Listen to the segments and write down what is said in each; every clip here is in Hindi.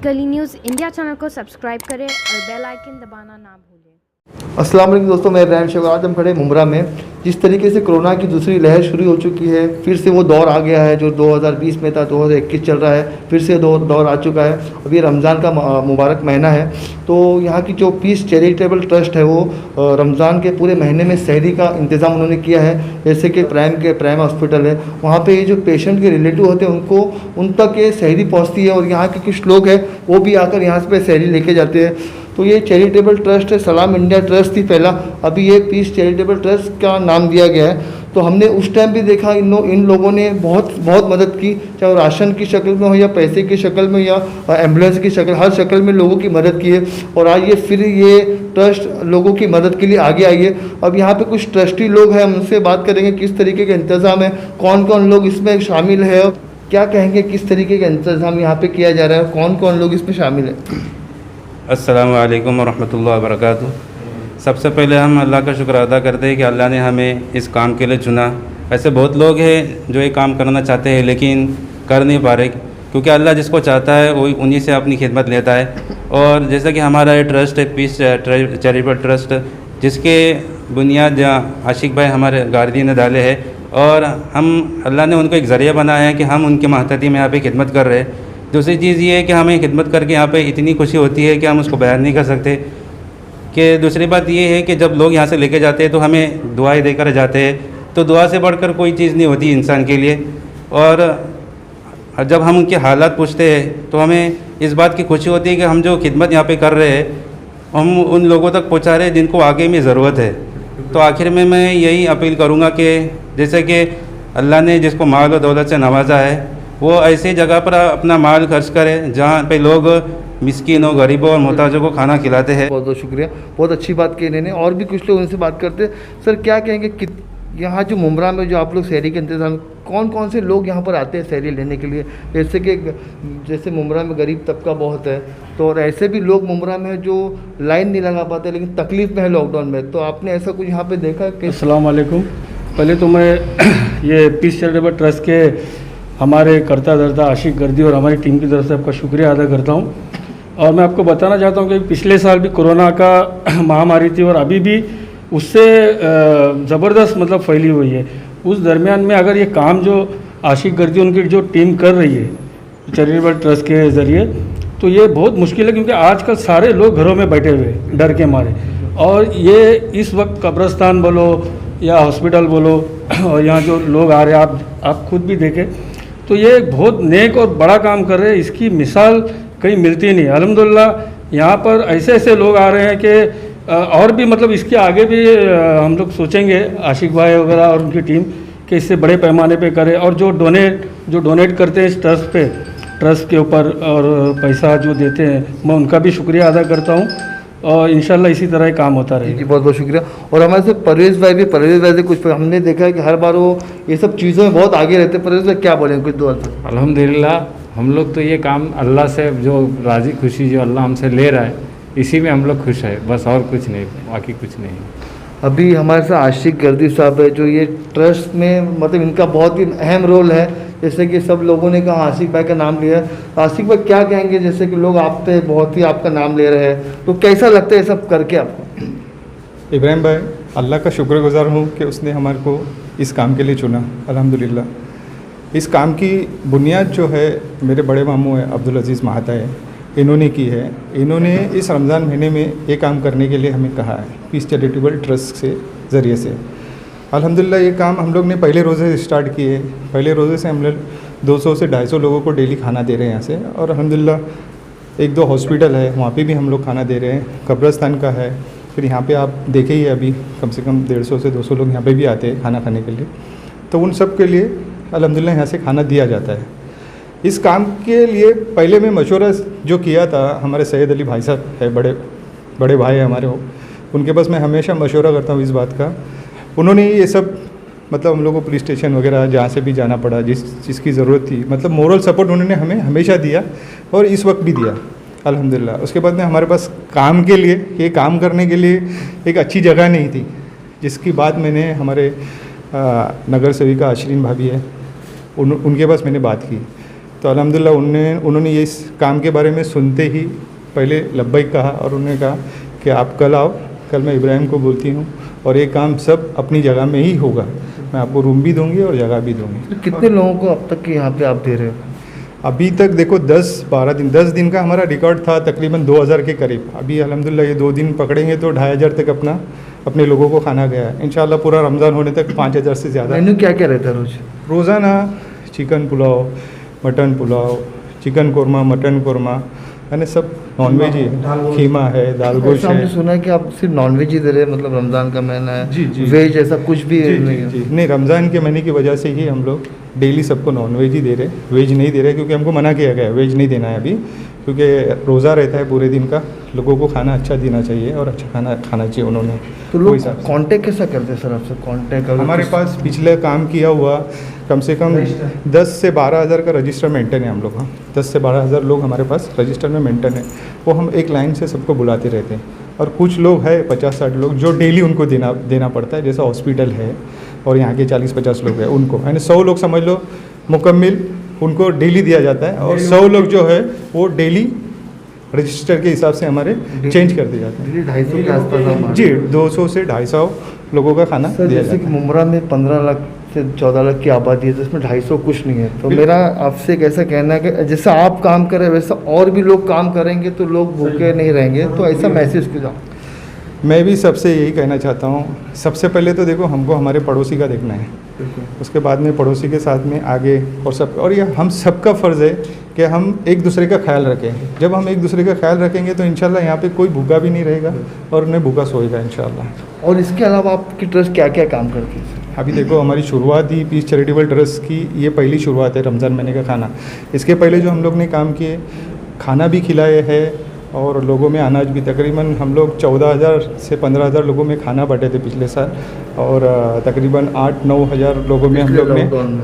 गली न्यूज़ इंडिया चैनल को सब्सक्राइब करें और बेल आइकन दबाना ना भूलें। अस्सलाम वालेकुम दोस्तों, मैं इब्राहिम शेख। आज हम खड़े मुमरा में। जिस तरीके से कोरोना की दूसरी लहर शुरू हो चुकी है, फिर से वो दौर आ गया है जो 2020 में था, 2021 चल रहा है, फिर से दौर आ चुका है। अभी रमज़ान का मुबारक महीना है, तो यहाँ की जो पीस चैरिटेबल ट्रस्ट है वो रमज़ान के पूरे महीने में सहरी का इंतज़ाम उन्होंने किया है। जैसे कि प्राइम हॉस्पिटल है, वहाँ पे ये जो पेशेंट के रिलेटिव होते हैं उन तक ये सहरी पहुँचती है और यहाँ के कुछ लोग हैं वो भी आकर यहाँ पे सहरी लेके जाते हैं। तो ये चैरिटेबल ट्रस्ट है, सलाम इंडिया ट्रस्ट थी पहला, अभी ये पीस चैरिटेबल ट्रस्ट का नाम दिया गया है। तो हमने उस टाइम भी देखा इन लोगों ने बहुत मदद की, चाहे वो राशन की शक्ल में हो या पैसे की शक्ल में या एम्बुलेंस की शक्ल, हर शक्ल में लोगों की मदद की है। और आज ये ट्रस्ट लोगों की मदद के लिए आगे आई है। अब यहाँ पे कुछ ट्रस्टी लोग हैं, हम उनसे बात करेंगे किस तरीके का इंतज़ाम है, कौन कौन लोग इसमें शामिल है, क्या कहेंगे किस तरीके का इंतज़ाम यहाँ पे किया जा रहा है, कौन कौन लोग इसमें शामिल है। अस्सलामु अलैकुम वरहमतुल्लाहि वबरकातुहू। सबसे पहले हम अल्लाह का शुक्र अदा करते हैं कि अल्लाह ने हमें इस काम के लिए चुना। ऐसे बहुत लोग हैं जो ये काम करना चाहते हैं लेकिन कर नहीं पा रहे, क्योंकि अल्लाह जिसको चाहता है वो उन्हीं से अपनी खिदमत लेता है। और जैसा कि हमारा ये ट्रस्ट है, पीस चैरिटेबल ट्रस्ट, जिसके बुनियाद आशिक भाई हमारे गारदी ने डाले हैं, और हम अल्लाह ने उनको एक ज़रिया बनाया है कि हम उनके महतती में यहाँ पे खिदमत कर रहे हैं। दूसरी चीज़ ये है कि हमें खिदमत करके यहाँ पे इतनी खुशी होती है कि हम उसको बयान नहीं कर सकते। कि दूसरी बात ये है कि जब लोग यहाँ से लेके जाते हैं तो हमें दुआएं देकर जाते हैं, तो दुआ से बढ़कर कोई चीज़ नहीं होती इंसान के लिए। और जब हम उनके हालात पूछते हैं तो हमें इस बात की खुशी होती है कि हम जो खिदमत यहाँ पे कर रहे हैं हम उन लोगों तक पहुँचा रहे हैं जिनको आगे में ज़रूरत है। तो आखिर में मैं यही अपील करूँगा कि जैसे कि अल्लाह ने जिसको माल और दौलत से नवाजा है वो ऐसी जगह पर अपना माल खर्च करे जहाँ पे लोग मिस्किनों, गरीबों और मोहताजों को खाना खिलाते हैं। बहुत बहुत शुक्रिया, बहुत अच्छी बात की इन्होंने। और भी कुछ लोग उनसे बात करते हैं। सर क्या कहेंगे कि यहाँ जो मुमरा में जो आप लोग सहरी के इंतज़ाम, कौन कौन से लोग यहाँ पर आते हैं सहरी लेने के लिए? जैसे मुमरा में गरीब तबका बहुत है, तो और ऐसे भी लोग मुमरा में जो लाइन नहीं लगा पाते लेकिन तकलीफ़ में है लॉकडाउन में, तो आपने ऐसा कुछ यहाँ पर देखा कि? अस्सलाम वालेकुम। पहले तो मैं ये पीस चैरिटेबल ट्रस्ट के हमारे करता धरता आशिक गर्दी और हमारी टीम की तरफ से आपका शुक्रिया अदा करता हूँ। और मैं आपको बताना चाहता हूँ कि पिछले साल भी कोरोना का महामारी थी और अभी भी उससे ज़बरदस्त मतलब फैली हुई है। उस दरमियान में अगर ये काम जो आशिक गर्दी उनकी जो टीम कर रही है चैरिटेबल ट्रस्ट के ज़रिए, तो ये बहुत मुश्किल है, क्योंकि आजकल सारे लोग घरों में बैठे हुए डर के मारे। और ये इस वक्त कब्रस्तान बोलो या हॉस्पिटल बोलो और यहाँ जो लोग आ रहे हैं आप खुद भी देखें, तो ये एक बहुत नेक और बड़ा काम कर रहे हैं। इसकी मिसाल कहीं मिलती नहीं। अल्हम्दुलिल्लाह यहाँ पर ऐसे लोग आ रहे हैं कि और भी मतलब इसके आगे भी हम लोग सोचेंगे आशिक भाई वगैरह और उनकी टीम कि इससे बड़े पैमाने पे करें। और जो डोनेट करते हैं इस ट्रस्ट के ऊपर और पैसा जो देते हैं, मैं उनका भी शुक्रिया अदा करता हूँ और इंशाल्लाह इसी तरह ही काम होता रहेगा। जी बहुत बहुत शुक्रिया। और हमारे से परवेज़ भाई से कुछ हमने देखा है कि हर बार वो ये सब चीज़ों में बहुत आगे रहते हैं। परवेज़ भाई क्या बोलेंगे कुछ दुआ से? अल्हम्दुलिल्लाह हम लोग तो ये काम अल्लाह से जो राज़ी खुशी जो अल्लाह हमसे ले रहा है इसी में हम लोग खुश है, बस और कुछ नहीं, बाकी कुछ नहीं। अभी हमारे साथ आशिक गर्दी साहब है जो ये ट्रस्ट में मतलब इनका बहुत ही अहम रोल है। जैसे कि सब लोगों ने कहा आशिक भाई का नाम लिया है, आशिक भाई क्या कहेंगे? जैसे कि लोग आप पे बहुत ही आपका नाम ले रहे हैं, तो कैसा लगता है ये सब करके आपको? इब्राहिम भाई, अल्लाह का शुक्रगुजार हूँ कि उसने हमारे को इस काम के लिए चुना। अल्हम्दुलिल्लाह इस काम की बुनियाद जो है मेरे बड़े मामू हैं अब्दुल अजीज़ महाता है, इन्होंने की है। इन्होंने इस रमज़ान महीने में ये काम करने के लिए हमें कहा है पीस चैरिटेबल ट्रस्ट से ज़रिए से। अल्हम्दुलिल्लाह ये काम हम लोग ने पहले रोज़े से स्टार्ट किए। पहले रोज़े से हम लोग 200 से 250 लोगों को डेली खाना दे रहे हैं यहाँ से। और अल्हम्दुलिल्लाह 1-2 हॉस्पिटल है वहाँ पे भी हम लोग खाना दे रहे हैं, कब्रस्तान का है। फिर यहाँ पे आप देखे ही अभी कम से कम 150 से 200 लोग यहाँ पे भी आते हैं खाना खाने के लिए, तो उन सब के लिए अल्हम्दुलिल्लाह यहाँ से खाना दिया जाता है। इस काम के लिए पहले मैं मशवरा जो किया था, हमारे सैयद अली भाई साहब है, बड़े भाई हैं हमारे, उनके पास मैं हमेशा मशवरा करता हूँ इस बात का। उन्होंने ये सब मतलब हम लोगों को पुलिस स्टेशन वगैरह जहाँ से भी जाना पड़ा, जिस चीज़ की ज़रूरत थी, मतलब मोरल सपोर्ट उन्होंने हमें हमेशा दिया और इस वक्त भी दिया अल्हम्दुलिल्लाह। उसके बाद में हमारे पास काम के लिए, ये काम करने के लिए एक अच्छी जगह नहीं थी, जिसकी बात मैंने हमारे नगर सेविका आशरीन भाभी है उनके पास मैंने बात की। तो अल्हम्दुलिल्लाह उन्होंने ये इस काम के बारे में सुनते ही पहले लब्बैक कहा और उन्होंने कहा कि आप कल आओ, कल मैं इब्राहिम को बोलती हूँ और ये काम सब अपनी जगह में ही होगा, मैं आपको रूम भी दूंगी और जगह भी दूंगी। तो कितने लोगों को अब तक के यहाँ पे आप दे रहे हो? अभी तक देखो 10 दिन का हमारा रिकॉर्ड था, तकरीबन 2000 के करीब। अभी अल्हम्दुलिल्लाह ये 2 दिन पकड़ेंगे तो 2500 तक अपने लोगों को खाना गया है। इंशाल्लाह पूरा रमज़ान होने तक 5000 से ज़्यादा। मेन्यू क्या क्या रहता है रोज? रोज़ाना chicken pulao, mutton pulao, chicken korma, mutton korma, यानी सब नॉनवेज ही है, खीमा है, दाल गोश्त ऐसा हमने है। सुना है कि आप सिर्फ नॉनवेज ही दे रहे हैं, मतलब रमज़ान का महीना है, जी, जी। वेज ऐसा कुछ भी जी, नहीं जी, है? जी। नहीं, रमज़ान के महीने की वजह से ही हम लोग डेली सबको नॉनवेज ही दे रहे, वेज नहीं दे रहे, क्योंकि हमको मना किया गया है वेज नहीं देना है अभी, क्योंकि रोज़ा रहता है पूरे दिन का, लोगों को खाना अच्छा देना चाहिए और अच्छा खाना खाना चाहिए उन्होंने। तो वो लोग हिसाब से कांटेक्ट कैसा करते हैं सर आपसे? कांटेक्ट हमारे पास पिछले काम किया हुआ कम से कम 10 से 12 हज़ार का रजिस्टर मेंटेन है हम लोग का। 10 से 12 हज़ार लोग हमारे पास रजिस्टर में मेंटेन है, वो हम एक लाइन से सबको बुलाते रहते हैं। और कुछ लोग हैं 50-60 लोग जो डेली उनको देना पड़ता है, जैसा हॉस्पिटल है और यहाँ के 40-50 लोग हैं उनको, यानी 100 लोग समझ लो मुकम्मिल उनको डेली दिया जाता है, और 100 लोग जो है वो डेली रजिस्टर के हिसाब से हमारे चेंज कर दिए जाते हैं। 250 के आसपास हमारे। जी, 200 से 250 लोगों का खाना सर दिया जैसे जाता कि है। मुमरा में 15 लाख से 14 लाख की आबादी है, तो इसमें 250 कुछ नहीं है। तो बिल्कुल। मेरा आपसे एक ऐसा कहना है कि जैसा आप काम कर रहे हैं वैसा और भी लोग काम करेंगे तो लोग भूखे नहीं रहेंगे, तो ऐसा मैसेज क्यों? मैं भी सबसे यही कहना चाहता हूँ, सबसे पहले तो देखो हमको हमारे पड़ोसी का देखना है, उसके बाद में पड़ोसी के साथ में आगे और सब, और ये हम सबका फ़र्ज़ है कि हम एक दूसरे का ख्याल रखें। जब हम एक दूसरे का ख्याल रखेंगे तो इंशाल्लाह यहाँ पे कोई भूखा भी नहीं रहेगा और उन्हें भूखा सोएगा इंशाल्लाह। और इसके अलावा आपकी ट्रस्ट क्या क्या काम करती है? अभी देखो हमारी शुरुआत ही पीस चैरिटेबल ट्रस्ट की, ये पहली शुरुआत है रमज़ान महीने का खाना। इसके पहले जो हम लोग ने काम किए, खाना भी खिलाए हैं और लोगों में अनाज भी, तकरीबन हम लोग 14,000 से 15,000 लोगों में खाना बांटे थे पिछले साल, और तकरीबन 8-9 हज़ार लोगों में हम लोग ने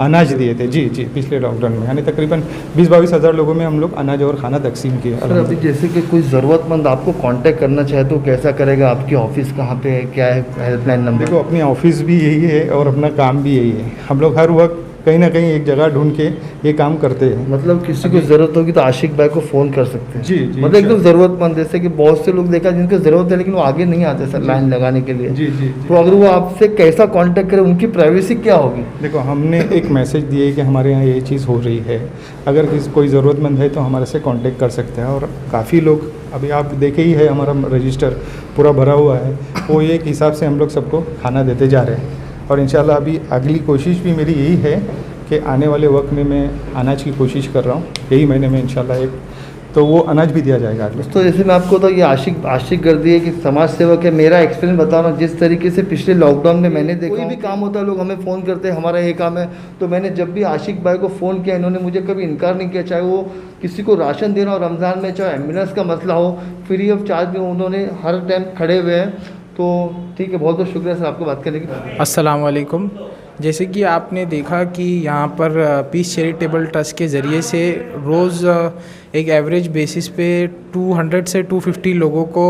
अनाज दिए थे। जी जी, पिछले लॉकडाउन में, यानी तकरीबन 20-22 हज़ार लोगों में हम लोग अनाज और खाना तकसीम किए। सर अभी जैसे कि कोई ज़रूरतमंद आपको कांटेक्ट करना चाहे तो कैसा करेगा? आपकी ऑफिस कहाँ पे है, क्या है हेल्पलाइन नंबर? देखो अपनी ऑफिस भी यही है और अपना काम भी यही है, हम लोग हर वक्त कहीं ना कहीं एक जगह ढूंढ के ये काम करते हैं। मतलब किसी को ज़रूरत होगी तो आशिक भाई को फ़ोन कर सकते हैं। जी, जी, मतलब एकदम ज़रूरतमंद, जैसे कि बहुत से लोग देखा जिनको ज़रूरत है लेकिन वो आगे नहीं आते सर लाइन लगाने के लिए। जी, जी, जी। तो अगर वो आपसे कैसा कांटेक्ट करे, उनकी प्राइवेसी क्या होगी? देखो हमने एक मैसेज दिए कि हमारे यहाँ ये चीज़ हो रही है, अगर कोई ज़रूरतमंद है तो हमारे से कांटेक्ट कर सकते हैं। और काफ़ी लोग, अभी आप देखे ही है हमारा रजिस्टर पूरा भरा हुआ है, वो एक हिसाब से हम लोग सबको खाना देते जा रहे हैं। और इंशाल्लाह अभी अगली कोशिश भी मेरी यही है कि आने वाले वक्त में मैं अनाज की कोशिश कर रहा हूँ, यही महीने में इंशाल्लाह एक तो वो अनाज भी दिया जाएगा। दोस्तों जैसे मैं आपको तो ये आशिक गर्दी है कि समाज सेवक है, मेरा एक्सपीरियंस बता रहा हूँ जिस तरीके से पिछले लॉकडाउन में मैंने देखा, कोई भी काम होता है लोग हमें फ़ोन करते हैं हमारा ये काम है, तो मैंने जब भी आशिक भाई को फ़ोन किया इन्होंने मुझे कभी इनकार नहीं किया, चाहे वो किसी को राशन देना हो रमज़ान में, चाहे एम्बुलेंस का मसला हो, फ्री ऑफ चार्ज में उन्होंने हर टाइम खड़े हुए हैं। तो ठीक है, बहुत बहुत शुक्रिया सर आपको बात करने की। अस्सलाम वालेकुम। जैसे कि आपने देखा कि यहाँ पर पीस चैरिटेबल ट्रस्ट के ज़रिए से रोज़ एक एवरेज बेसिस पे 200 से 250 लोगों को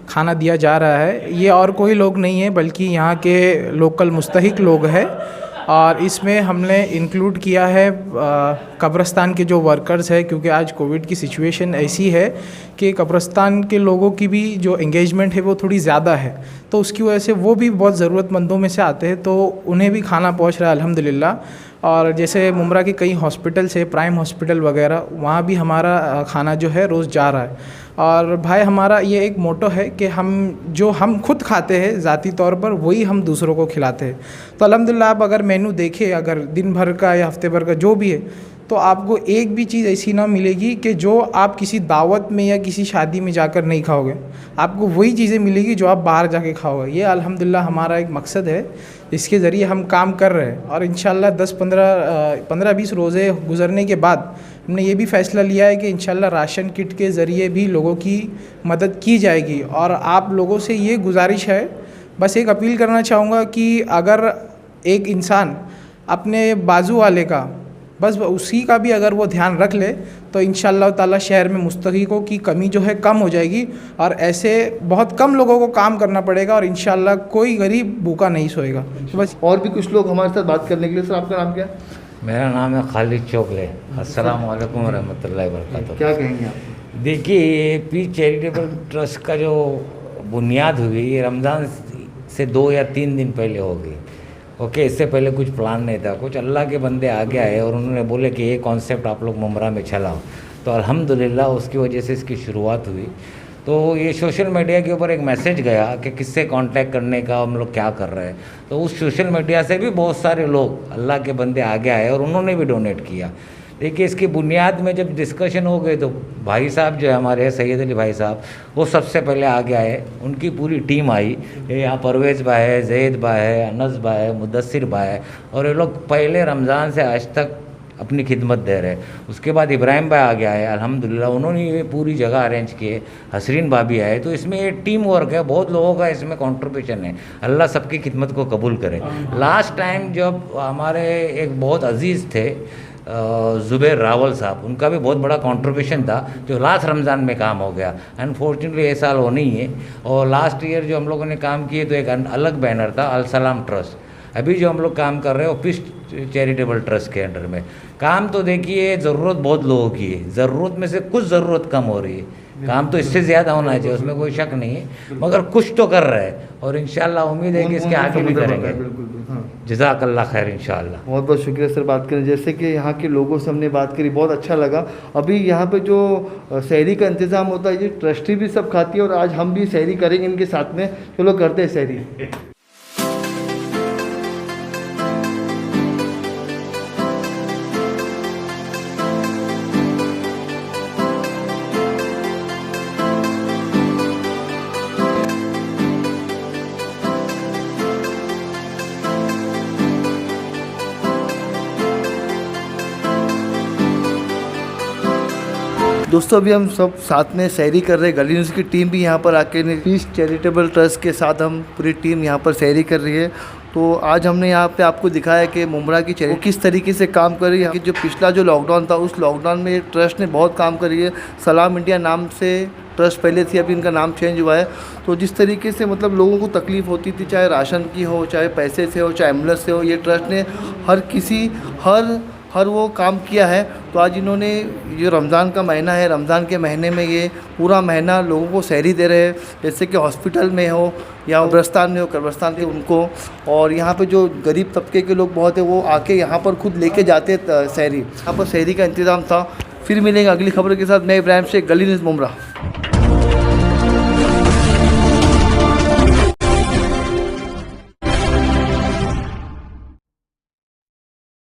खाना दिया जा रहा है। ये और कोई लोग नहीं है बल्कि यहाँ के लोकल मुस्तहिक लोग हैं, और इसमें हमने इंक्लूड किया है कब्रिस्तान के जो वर्कर्स हैं, क्योंकि आज कोविड की सिचुएशन ऐसी है कि कब्रिस्तान के लोगों की भी जो एंगेजमेंट है वो थोड़ी ज़्यादा है, तो उसकी वजह से वो भी बहुत ज़रूरतमंदों में से आते हैं, तो उन्हें भी खाना पहुंच रहा है अल्हम्दुलिल्लाह। और जैसे मुमरा के कई हॉस्पिटल्स है, प्राइम हॉस्पिटल वगैरह, वहाँ भी हमारा खाना जो है रोज़ जा रहा है। और भाई हमारा ये एक मोटो है कि हम खुद खाते हैं ज़ाती तौर पर, वही हम दूसरों को खिलाते हैं। तो अल्हम्दुलिल्लाह आप अगर मेनू देखें, अगर दिन भर का या हफ्ते भर का जो भी है, तो आपको एक भी चीज़ ऐसी ना मिलेगी कि जो आप किसी दावत में या किसी शादी में जाकर नहीं खाओगे। आपको वही चीज़ें मिलेगी जो आप बाहर जाके खाओगे। ये अल्हम्दुलिल्लाह हमारा एक मकसद है, इसके ज़रिए हम काम कर रहे हैं। और इंशाल्लाह 15-20 रोज़े गुजरने के बाद हमने ये भी फ़ैसला लिया है कि इंशाल्लाह राशन किट के ज़रिए भी लोगों की मदद की जाएगी। और आप लोगों से ये गुजारिश है, बस एक अपील करना चाहूँगा कि अगर एक इंसान अपने बाजू वाले का, बस उसी का भी अगर वो ध्यान रख ले, तो इंशाअल्लाह ताला शहर में मुस्तहिकों की कमी जो है कम हो जाएगी, और ऐसे बहुत कम लोगों को काम करना पड़ेगा, और इंशाअल्लाह कोई गरीब भूखा नहीं सोएगा। बस और भी कुछ लोग हमारे साथ बात करने के लिए। सर आपका नाम क्या है? मेरा नाम है खालिद चोगले। अस्सलाम वालेकुम रहमतुल्लाहि व बरकातहू। क्या कहेंगे आप? देखिए, ये पीस चैरिटेबल ट्रस्ट का जो बुनियाद हुई ये रमज़ान से 2 या 3 दिन पहले हो गई। ओके, इससे पहले कुछ प्लान नहीं था। कुछ अल्लाह के बंदे आगे आए और उन्होंने बोले कि ये कॉन्सेप्ट आप लोग मुमरा में चलाओ, तो अल्हम्दुलिल्लाह उसकी वजह से इसकी शुरुआत हुई। तो ये सोशल मीडिया के ऊपर एक मैसेज गया कि किससे कांटेक्ट करने का, हम लोग क्या कर रहे हैं। तो उस सोशल मीडिया से भी बहुत सारे लोग अल्लाह के बंदे आगे आए और उन्होंने भी डोनेट किया। देखिए, इसकी बुनियाद में जब डिस्कशन हो गए तो भाई साहब जो है हमारे सैयद अली भाई साहब, वो सबसे पहले आगे आए। उनकी पूरी टीम आई। ये यहाँ परवेज़ भाई है, जैद भाई है, अनस भाई है, मुदस्सिर भाई है, और ये लोग पहले रमज़ान से आज तक अपनी खिदमत दे रहे। उसके बाद इब्राहिम भाई आ गया है, अल्हम्दुलिल्लाह उन्होंने ये पूरी जगह अरेंज किए। हसरीन भाभी आए। तो इसमें ये टीम वर्क है, बहुत लोगों का इसमें कंट्रीब्यूशन है। अल्लाह सबकी खिदमत को कबूल करे। लास्ट टाइम जब हमारे एक बहुत अजीज़ थे ज़ुबैर रावल साहब, उनका भी बहुत बड़ा कंट्रीब्यूशन था जो लास्ट रमज़ान में काम हो गया। अनफॉर्चुनेटली ये साल वो नहीं है। और लास्ट ईयर जो हम लोगों ने काम किए तो एक अलग बैनर था, अल सलाम ट्रस्ट। अभी जो हम लोग काम कर रहे हैं वो पीस चैरिटेबल ट्रस्ट के अंडर में काम। तो देखिए, ज़रूरत बहुत लोगों की है, ज़रूरत में से कुछ ज़रूरत कम हो रही है। काम तो इससे ज़्यादा होना चाहिए, उसमें कोई शक नहीं है, मगर कुछ तो कर रहे हैं और इंशाल्लाह उम्मीद है कि इसके आगे भी करेंगे। जज़ाकल्लाह खैर इंशाल्लाह। बहुत बहुत शुक्रिया सर बात करें। जैसे कि यहाँ के लोगों से हमने बात करी, बहुत अच्छा लगा। अभी यहाँ पे जो सहरी का इंतज़ाम होता है, ये ट्रस्टी भी सब खाती है और आज हम भी सहरी करेंगे इनके साथ में। चलो करते हैं सहरी। दोस्तों, अभी हम सब साथ में सहरी कर रहे हैं। गली न्यूज़ की टीम भी यहाँ पर आके पीस चैरिटेबल ट्रस्ट के साथ हम पूरी टीम यहाँ पर सहरी कर रही है। तो आज हमने यहाँ पे आपको दिखाया कि मुमरा की चैरिटी किस तरीके से काम कर रही है। कि जो पिछला जो लॉकडाउन था, उस लॉकडाउन में ट्रस्ट ने बहुत काम करी है। सलाम इंडिया नाम से ट्रस्ट पहले थी, अभी इनका नाम चेंज हुआ है। तो जिस तरीके से मतलब लोगों को तकलीफ़ होती थी, चाहे राशन की हो, चाहे पैसे से हो, चाहे एम्बुलेंस से हो, ये ट्रस्ट ने हर वो काम किया है। तो आज इन्होंने, जो रमज़ान का महीना है, रमज़ान के महीने में ये पूरा महीना लोगों को सहरी दे रहे हैं। जैसे कि हॉस्पिटल में हो या कब्रस्तान में हो, कब्रस्तान के उनको, और यहाँ पे जो गरीब तबके के लोग बहुत है वो आके यहाँ पर खुद लेके जाते सहरी। यहाँ पर सहरी का इंतज़ाम था। फिर मिलेंगे अगली खबर के साथ। मैं इब्राहिम शेख, गली न्यूज़ मुमरा।